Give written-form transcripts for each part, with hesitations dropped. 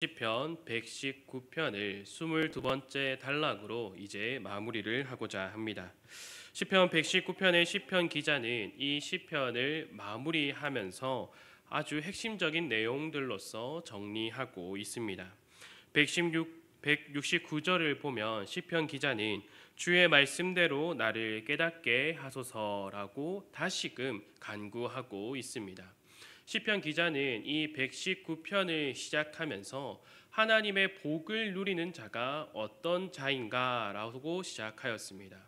시편 119편을 22번째 단락으로 이제 마무리를 하고자 합니다. 시편 119편의 시편 기자는 이 시편을 마무리하면서 아주 핵심적인 내용들로서 정리하고 있습니다. 169절을 보면 시편 기자는 주의 말씀대로 나를 깨닫게 하소서라고 다시금 간구하고 있습니다. 시편 기자는 이 119편을 시작하면서 하나님의 복을 누리는 자가 어떤 자인가라고 시작하였습니다.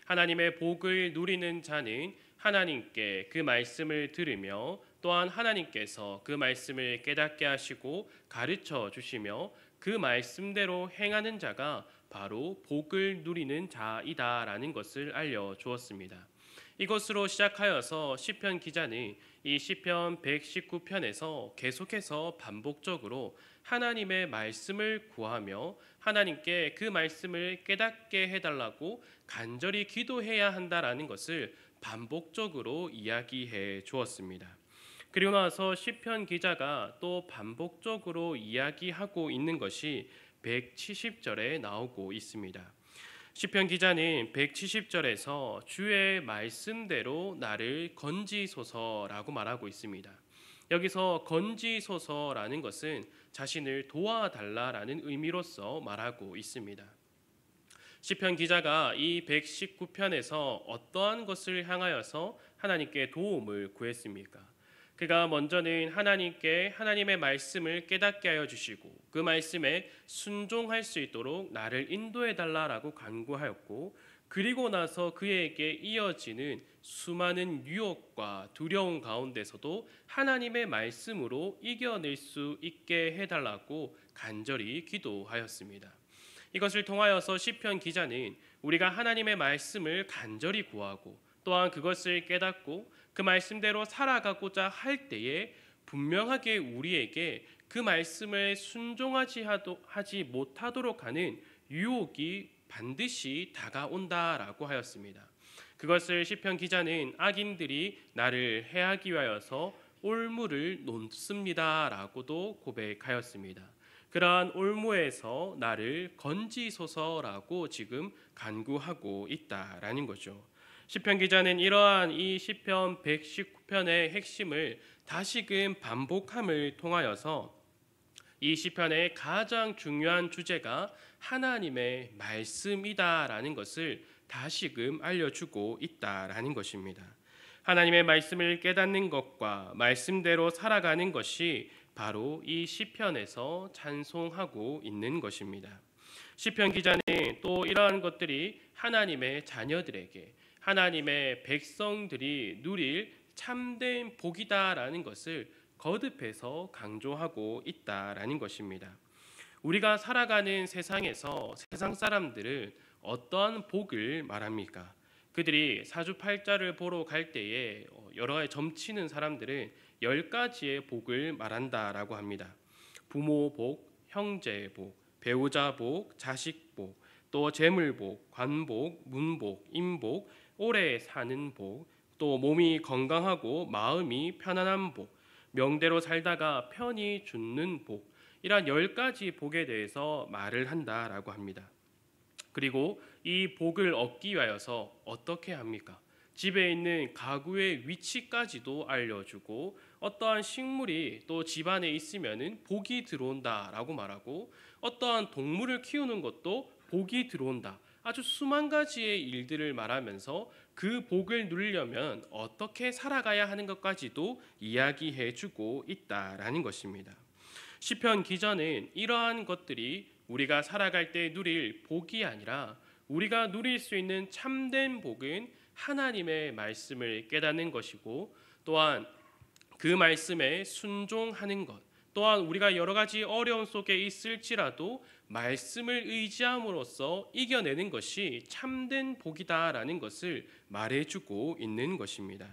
하나님의 복을 누리는 자는 하나님께 그 말씀을 들으며 또한 하나님께서 그 말씀을 깨닫게 하시고 가르쳐 주시며 그 말씀대로 행하는 자가 바로 복을 누리는 자이다라는 것을 알려주었습니다. 이것으로 시작하여서 시편 기자는 이 시편 119편에서 계속해서 반복적으로 하나님의 말씀을 구하며 하나님께 그 말씀을 깨닫게 해달라고 간절히 기도해야 한다라는 것을 반복적으로 이야기해 주었습니다. 그리고 나서 시편 기자가 또 반복적으로 이야기하고 있는 것이 170절에 나오고 있습니다. 시편 기자는 170절에서 주의 말씀대로 나를 건지소서라고 말하고 있습니다. 여기서 건지소서라는 것은 자신을 도와달라라는 의미로서 말하고 있습니다. 시편 기자가 이 119편에서 어떠한 것을 향하여서 하나님께 도움을 구했습니까? 그가 먼저는 하나님께 하나님의 말씀을 깨닫게 하여 주시고 그 말씀에 순종할 수 있도록 나를 인도해 달라라고 간구하였고, 그리고 나서 그에게 이어지는 수많은 유혹과 두려움 가운데서도 하나님의 말씀으로 이겨낼 수 있게 해달라고 간절히 기도하였습니다. 이것을 통하여서 시편 기자는 우리가 하나님의 말씀을 간절히 구하고 또한 그것을 깨닫고 그 말씀대로 살아가고자 할 때에 분명하게 우리에게 그 말씀을 하지 못하도록 하는 유혹이 반드시 다가온다라고 하였습니다. 그것을 시편 기자는 악인들이 나를 해하기 위하여서 올무를 놓습니다라고도 고백하였습니다. 그러한 올무에서 나를 건지소서라고 지금 간구하고 있다라는 거죠. 시편 기자는 이러한 이 시편 119편의 핵심을 다시금 반복함을 통하여서 이 시편의 가장 중요한 주제가 하나님의 말씀이다라는 것을 다시금 알려주고 있다라는 것입니다. 하나님의 말씀을 깨닫는 것과 말씀대로 살아가는 것이 바로 이 시편에서 찬송하고 있는 것입니다. 시편 기자는 또 이러한 것들이 하나님의 자녀들에게, 하나님의 백성들이 누릴 참된 복이다라는 것을 거듭해서 강조하고 있다라는 것입니다. 우리가 살아가는 세상에서 세상 사람들은 어떠한 복을 말합니까? 그들이 사주팔자를 보러 갈 때에 여러 가지 점치는 사람들은 10가지의 복을 말한다라고 합니다. 부모 복, 형제 복, 배우자 복, 자식 복, 또 재물 복, 관복, 문복, 인복, 오래 사는 복, 또 몸이 건강하고 마음이 편안한 복, 명대로 살다가 편히 죽는 복, 이러한 10가지 복에 대해서 말을 한다라고 합니다. 그리고 이 복을 얻기 위하여서 어떻게 합니까? 집에 있는 가구의 위치까지도 알려주고 어떠한 식물이 또 집안에 있으면은 복이 들어온다라고 말하고 어떠한 동물을 키우는 것도 복이 들어온다. 아주 수만 가지의 일들을 말하면서 그 복을 누리려면 어떻게 살아가야 하는 것까지도 이야기해주고 있다라는 것입니다. 시편 기자는 이러한 것들이 우리가 살아갈 때 누릴 복이 아니라 우리가 누릴 수 있는 참된 복은 하나님의 말씀을 깨닫는 것이고 또한 그 말씀에 순종하는 것, 또한 우리가 여러 가지 어려움 속에 있을지라도 말씀을 의지함으로써 이겨내는 것이 참된 복이다라는 것을 말해주고 있는 것입니다.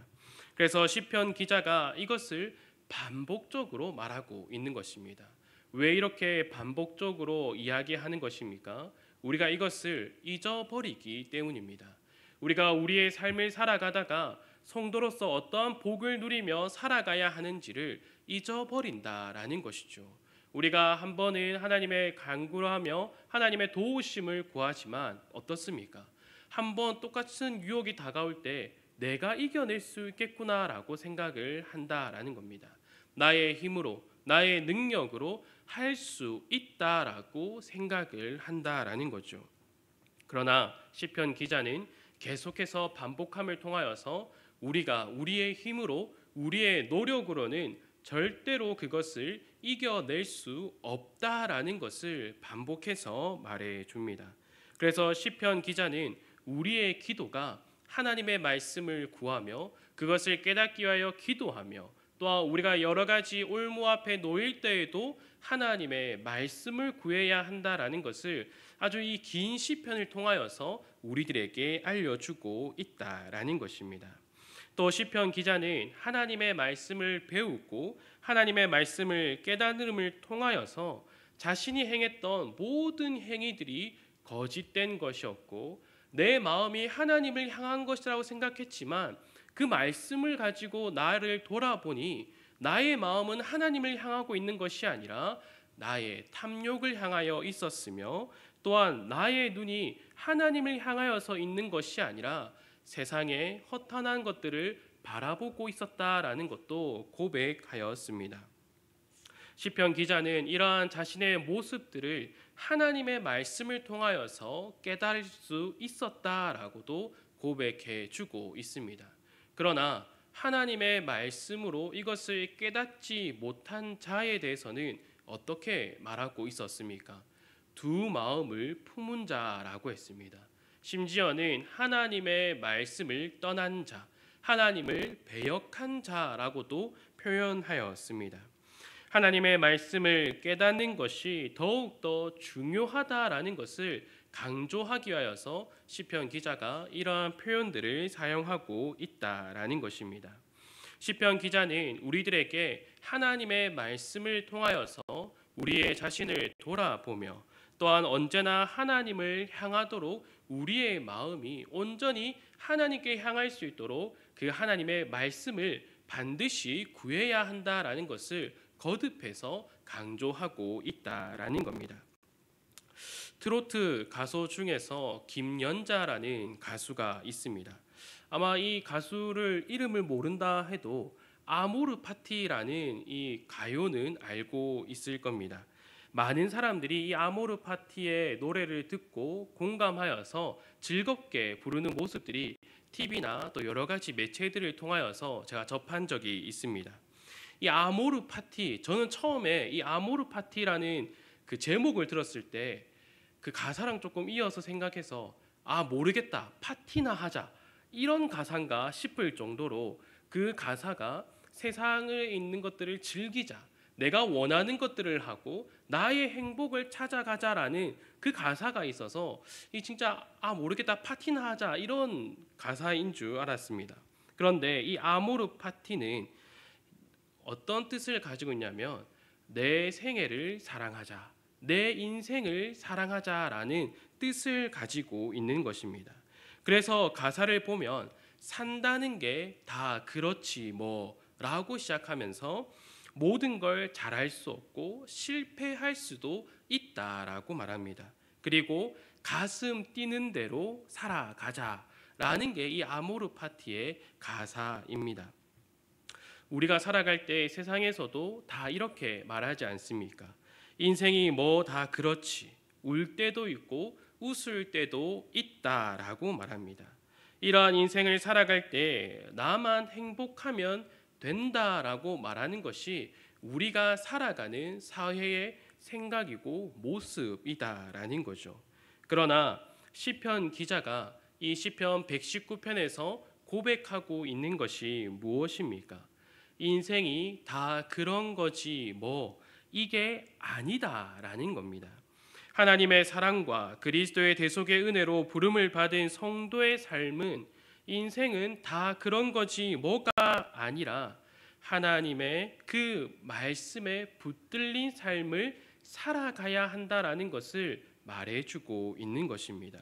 그래서 시편 기자가 이것을 반복적으로 말하고 있는 것입니다. 왜 이렇게 반복적으로 이야기하는 것입니까? 우리가 이것을 잊어버리기 때문입니다. 우리가 우리의 삶을 살아가다가 성도로서 어떠한 복을 누리며 살아가야 하는지를 잊어버린다라는 것이죠. 우리가 한 번은 하나님의 간구를 하며 하나님의 도우심을 구하지만 어떻습니까? 한 번 똑같은 유혹이 다가올 때 내가 이겨낼 수 있겠구나라고 생각을 한다라는 겁니다. 나의 힘으로, 나의 능력으로 할 수 있다라고 생각을 한다라는 거죠. 그러나 시편 기자는 계속해서 반복함을 통하여서 우리가 우리의 힘으로, 우리의 노력으로는 절대로 그것을 이겨낼 수 없다라는 것을 반복해서 말해 줍니다. 그래서 시편 기자는 우리의 기도가 하나님의 말씀을 구하며 그것을 깨닫기 위하여 기도하며 또한 우리가 여러 가지 올무 앞에 놓일 때에도 하나님의 말씀을 구해야 한다라는 것을 아주 이 긴 시편을 통하여서 우리들에게 알려주고 있다라는 것입니다. 또 시편 기자는 하나님의 말씀을 배우고 하나님의 말씀을 깨달음을 통하여서 자신이 행했던 모든 행위들이 거짓된 것이었고 내 마음이 하나님을 향한 것이라고 생각했지만 그 말씀을 가지고 나를 돌아보니 나의 마음은 하나님을 향하고 있는 것이 아니라 나의 탐욕을 향하여 있었으며 또한 나의 눈이 하나님을 향하여서 있는 것이 아니라 세상의 허탄한 것들을 바라보고 있었다라는 것도 고백하였습니다. 시편 기자는 이러한 자신의 모습들을 하나님의 말씀을 통하여서 깨달을 수 있었다라고도 고백해 주고 있습니다. 그러나 하나님의 말씀으로 이것을 깨닫지 못한 자에 대해서는 어떻게 말하고 있었습니까? 두 마음을 품은 자라고 했습니다. 심지어는 하나님의 말씀을 떠난 자, 하나님을 배역한 자라고도 표현하였습니다. 하나님의 말씀을 깨닫는 것이 더욱더 중요하다라는 것을 강조하기 위하여서 시편 기자가 이러한 표현들을 사용하고 있다라는 것입니다. 시편 기자는 우리들에게 하나님의 말씀을 통하여서 우리의 자신을 돌아보며 또한 언제나 하나님을 향하도록 우리의 마음이 온전히 하나님께 향할 수 있도록 그 하나님의 말씀을 반드시 구해야 한다라는 것을 거듭해서 강조하고 있다라는 겁니다. 트로트 가수 중에서 김연자라는 가수가 있습니다. 아마 이 가수를 이름을 모른다 해도 아모르 파티라는 이 가요는 알고 있을 겁니다. 많은 사람들이 이 아모르 파티의 노래를 듣고 공감하여서 즐겁게 부르는 모습들이 TV나 또 여러 가지 매체들을 통하여서 제가 접한 적이 있습니다. 이 아모르 파티, 저는 처음에 이 아모르 파티라는 그 제목을 들었을 때 그 가사랑 조금 이어서 생각해서 모르겠다, 파티나 하자, 이런 가사인가 싶을 정도로 그 가사가 세상에 있는 것들을 즐기자, 내가 원하는 것들을 하고 나의 행복을 찾아가자라는 그 가사가 있어서 이 진짜 모르겠다, 파티나 하자, 이런 가사인 줄 알았습니다. 그런데 이 아모르 파티는 어떤 뜻을 가지고 있냐면 내 생애를 사랑하자, 내 인생을 사랑하자라는 뜻을 가지고 있는 것입니다. 그래서 가사를 보면 산다는 게 다 그렇지 뭐라고 시작하면서 모든 걸 잘할 수 없고 실패할 수도 있다라고 말합니다. 그리고 가슴 뛰는 대로 살아가자라는 게 이 아모르 파티의 가사입니다. 우리가 살아갈 때 세상에서도 다 이렇게 말하지 않습니까? 인생이 뭐 다 그렇지, 울 때도 있고 웃을 때도 있다라고 말합니다. 이러한 인생을 살아갈 때 나만 행복하면 된다라고 말하는 것이 우리가 살아가는 사회의 생각이고 모습이다라는 거죠. 그러나 시편 기자가 이 시편 119편에서 고백하고 있는 것이 무엇입니까? 인생이 다 그런 거지 이게 아니다라는 겁니다. 하나님의 사랑과 그리스도의 대속의 은혜로 부름을 받은 성도의 삶은 인생은 다 그런 거지 뭐가 아니라 하나님의 그 말씀에 붙들린 삶을 살아가야 한다라는 것을 말해주고 있는 것입니다.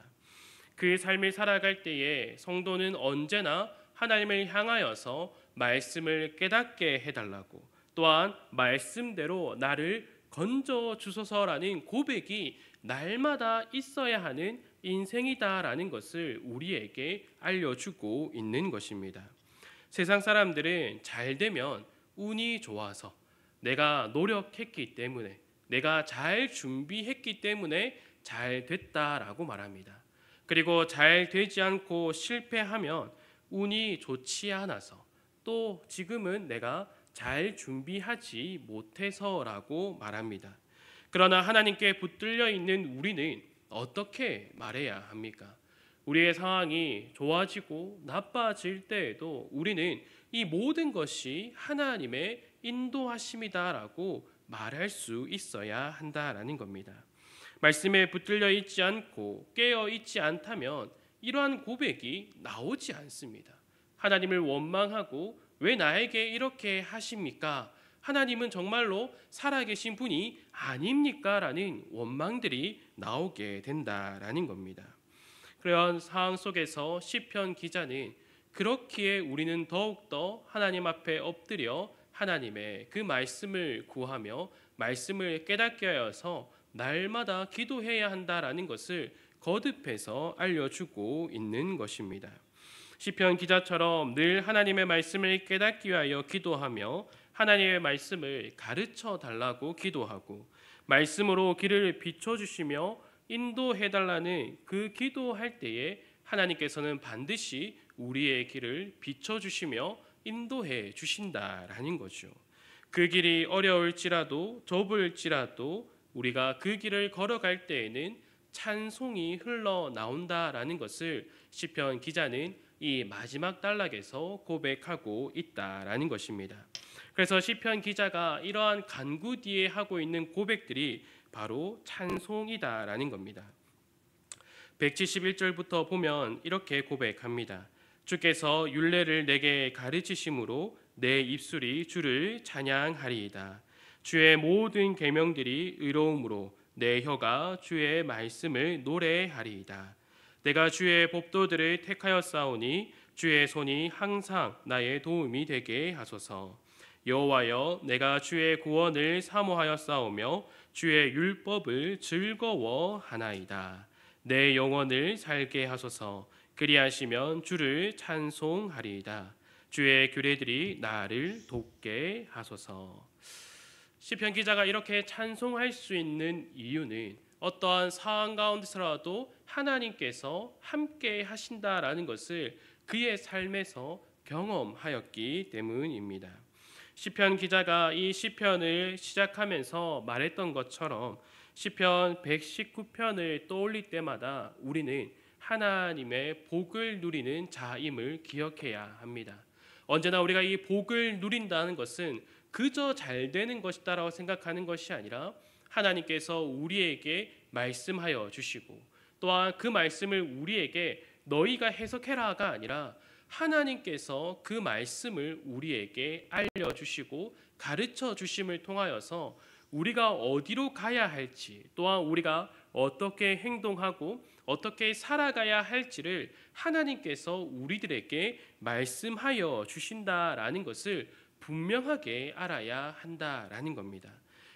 그 삶을 살아갈 때에 성도는 언제나 하나님을 향하여서 말씀을 깨닫게 해달라고, 또한 말씀대로 나를 건져 주소서라는 고백이 날마다 있어야 하는 인생이다라는 것을 우리에게 알려주고 있는 것입니다. 세상 사람들은 잘 되면 운이 좋아서, 내가 노력했기 때문에, 내가 잘 준비했기 때문에 잘 됐다라고 말합니다. 그리고 잘 되지 않고 실패하면 운이 좋지 않아서, 또 지금은 내가 잘 준비하지 못해서라고 말합니다. 그러나 하나님께 붙들려 있는 우리는 어떻게 말해야 합니까? 우리의 상황이 좋아지고 나빠질 때에도 우리는 이 모든 것이 하나님의 인도하심이다라고 말할 수 있어야 한다라는 겁니다. 말씀에 붙들려 있지 않고 깨어 있지 않다면 이러한 고백이 나오지 않습니다. 하나님을 원망하고 왜 나에게 이렇게 하십니까? 하나님은 정말로 살아계신 분이 아닙니까? 라는 원망들이 나오게 된다라는 겁니다. 그런 상황 속에서 시편 기자는 그렇기에 우리는 더욱더 하나님 앞에 엎드려 하나님의 그 말씀을 구하며 말씀을 깨닫게 하여서 날마다 기도해야 한다라는 것을 거듭해서 알려주고 있는 것입니다. 시편 기자처럼 늘 하나님의 말씀을 깨닫기 위하여 기도하며 하나님의 말씀을 가르쳐 달라고 기도하고 말씀으로 길을 비춰주시며 인도해 달라는 그 기도할 때에 하나님께서는 반드시 우리의 길을 비춰주시며 인도해 주신다라는 거죠. 그 길이 어려울지라도 좁을지라도 우리가 그 길을 걸어갈 때에는 찬송이 흘러나온다라는 것을 시편 기자는 이 마지막 단락에서 고백하고 있다라는 것입니다. 그래서 시편 기자가 이러한 간구 뒤에 하고 있는 고백들이 바로 찬송이다라는 겁니다. 171절부터 보면 이렇게 고백합니다. 주께서 율례를 내게 가르치심으로 내 입술이 주를 찬양하리이다. 주의 모든 계명들이 의로움으로 내 혀가 주의 말씀을 노래하리이다. 내가 주의 법도들을 택하였사오니 주의 손이 항상 나의 도움이 되게 하소서. 여호와여, 내가 주의 구원을 사모하였사오며 주의 율법을 즐거워하나이다. 내 영혼을 살게 하소서. 그리하시면 주를 찬송하리이다. 주의 규례들이 나를 돕게 하소서. 시편 기자가 이렇게 찬송할 수 있는 이유는 어떠한 상황 가운데서라도 하나님께서 함께 하신다라는 것을 그의 삶에서 경험하였기 때문입니다. 시편 기자가 이 시편을 시작하면서 말했던 것처럼 시편 119편을 떠올릴 때마다 우리는 하나님의 복을 누리는 자임을 기억해야 합니다. 언제나 우리가 이 복을 누린다는 것은 그저 잘 되는 것이다라고 생각하는 것이 아니라 하나님께서 우리에게 말씀하여 주시고 또한 그 말씀을 우리에게 너희가 해석해라가 아니라 하나님께서 그 말씀을 우리에게 알려주시고 가르쳐 주심을 통하여서 우리가 어디로 가야 할지 또한 우리가 어떻게 행동하고 어떻게 살아가야 할지를 하나님께서 우리들에게 말씀하여 주신다라는 것을 분명하게 알아야 한다라는 겁니다.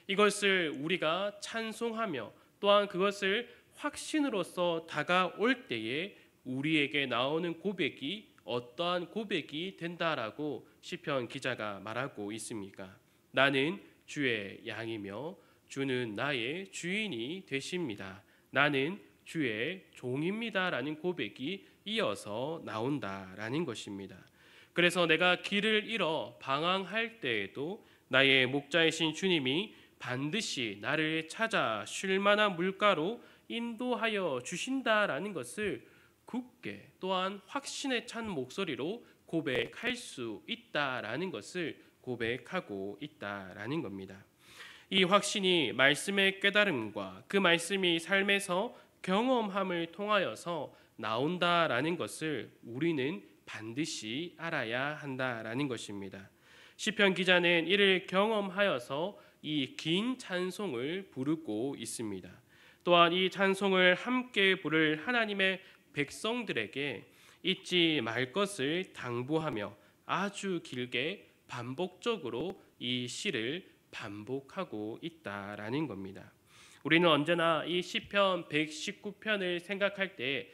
이것을 우리가 찬송하며 또한 그것을 확신으로써 다가올 때에 우리에게 나오는 고백이 어떠한 고백이 된다라고 시편 기자가 말하고 있습니까? 나는 주의 양이며 주는 나의 주인이 되십니다. 나는 주의 종입니다라는 고백이 이어서 나온다라는 것입니다. 그래서 내가 길을 잃어 방황할 때에도 나의 목자이신 주님이 반드시 나를 찾아 쉴 만한 물가로 인도하여 주신다라는 것을 굳게 또한 확신에 찬 목소리로 고백할 수 있다라는 것을 고백하고 있다라는 겁니다. 이 확신이 말씀의 깨달음과 그 말씀이 삶에서 경험함을 통하여서 나온다라는 것을 우리는 반드시 알아야 한다라는 것입니다. 시편 기자는 이를 경험하여서 이 긴 찬송을 부르고 있습니다. 또한 이 찬송을 함께 부를 하나님의 백성들에게 잊지 말 것을 당부하며 아주 길게 반복적으로 이 시를 반복하고 있다라는 겁니다. 우리는 언제나 이 시편 119편을 생각할 때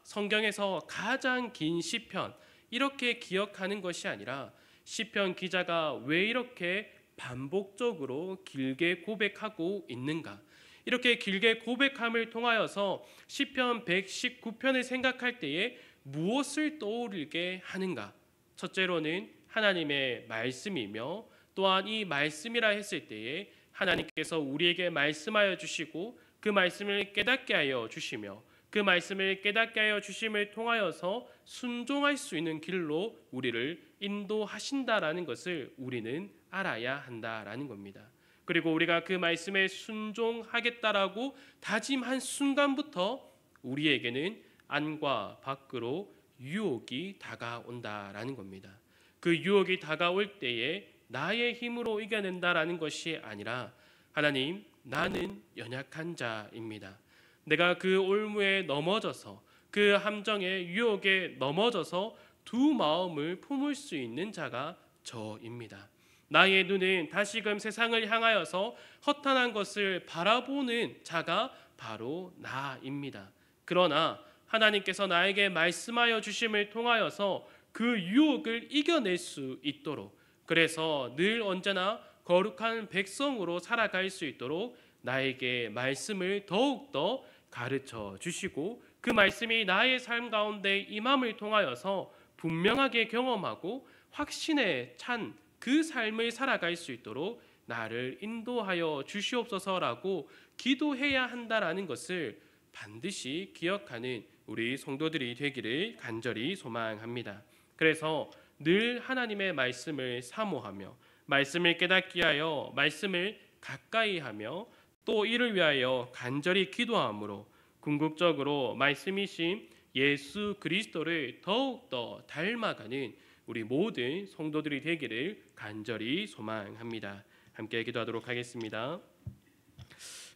성경에서 가장 긴 시편 이렇게 기억하는 것이 아니라 시편 기자가 왜 이렇게 반복적으로 길게 고백하고 있는가? 이렇게 길게 고백함을 통하여서 시편 119편을 생각할 때에 무엇을 떠오르게 하는가? 첫째로는 하나님의 말씀이며 또한 이 말씀이라 했을 때에 하나님께서 우리에게 말씀하여 주시고 그 말씀을 깨닫게 하여 주시며 그 말씀을 깨닫게 하여 주심을 통하여서 순종할 수 있는 길로 우리를 인도하신다라는 것을 우리는 알아야 한다라는 겁니다. 그리고 우리가 그 말씀에 순종하겠다라고 다짐한 순간부터 우리에게는 안과 밖으로 유혹이 다가온다라는 겁니다. 그 유혹이 다가올 때에 나의 힘으로 이겨낸다라는 것이 아니라 하나님, 나는 연약한 자입니다. 내가 그 올무에 넘어져서 그 함정의 유혹에 넘어져서 두 마음을 품을 수 있는 자가 저입니다. 나의 눈은 다시금 세상을 향하여서 허탄한 것을 바라보는 자가 바로 나입니다. 그러나 하나님께서 나에게 말씀하여 주심을 통하여서 그 유혹을 이겨낼 수 있도록, 그래서 늘 언제나 거룩한 백성으로 살아갈 수 있도록 나에게 말씀을 더욱더 가르쳐 주시고 그 말씀이 나의 삶 가운데 임함을 통하여서 분명하게 경험하고 확신에 찬 그 삶을 살아갈 수 있도록 나를 인도하여 주시옵소서라고 기도해야 한다라는 것을 반드시 기억하는 우리 성도들이 되기를 간절히 소망합니다. 그래서 늘 하나님의 말씀을 사모하며 말씀을 깨닫게 하여 말씀을 가까이 하며 또 이를 위하여 간절히 기도함으로 궁극적으로 말씀이신 예수 그리스도를 더욱더 닮아가는 우리 모든 성도들이 되기를 간절히 소망합니다. 함께 기도하도록 하겠습니다.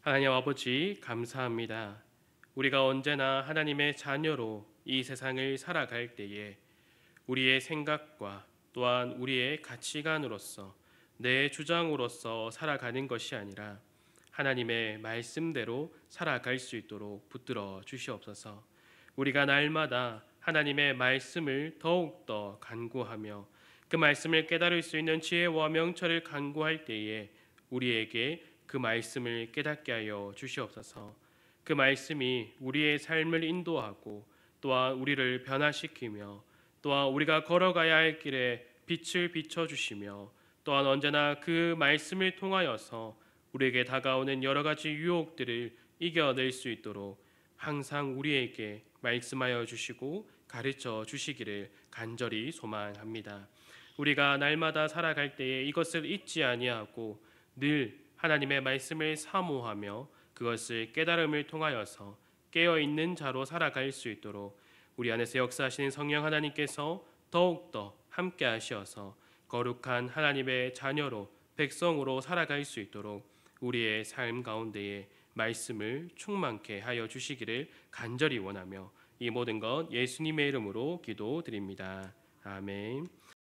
하나님 아버지, 감사합니다. 우리가 언제나 하나님의 자녀로 이 세상을 살아갈 때에 우리의 생각과 또한 우리의 가치관으로서 내 주장으로서 살아가는 것이 아니라 하나님의 말씀대로 살아갈 수 있도록 붙들어 주시옵소서. 우리가 날마다 하나님의 말씀을 더욱더 간구하며 그 말씀을 깨달을 수 있는 지혜와 명철을 간구할 때에 우리에게 그 말씀을 깨닫게 하여 주시옵소서. 그 말씀이 우리의 삶을 인도하고 또한 우리를 변화시키며 또한 우리가 걸어가야 할 길에 빛을 비춰주시며 또한 언제나 그 말씀을 통하여서 우리에게 다가오는 여러 가지 유혹들을 이겨낼 수 있도록 항상 우리에게 말씀하여 주시고 가르쳐 주시기를 간절히 소망합니다. 우리가 날마다 살아갈 때에 이것을 잊지 아니하고 늘 하나님의 말씀을 사모하며 그것을 깨달음을 통하여서 깨어있는 자로 살아갈 수 있도록 우리 안에서 역사하시는 성령 하나님께서 더욱더 함께 하셔서 거룩한 하나님의 자녀로 백성으로 살아갈 수 있도록 우리의 삶 가운데에 말씀을 충만케 하여 주시기를 간절히 원하며 이 모든 것 예수님의 이름으로 기도드립니다. 아멘.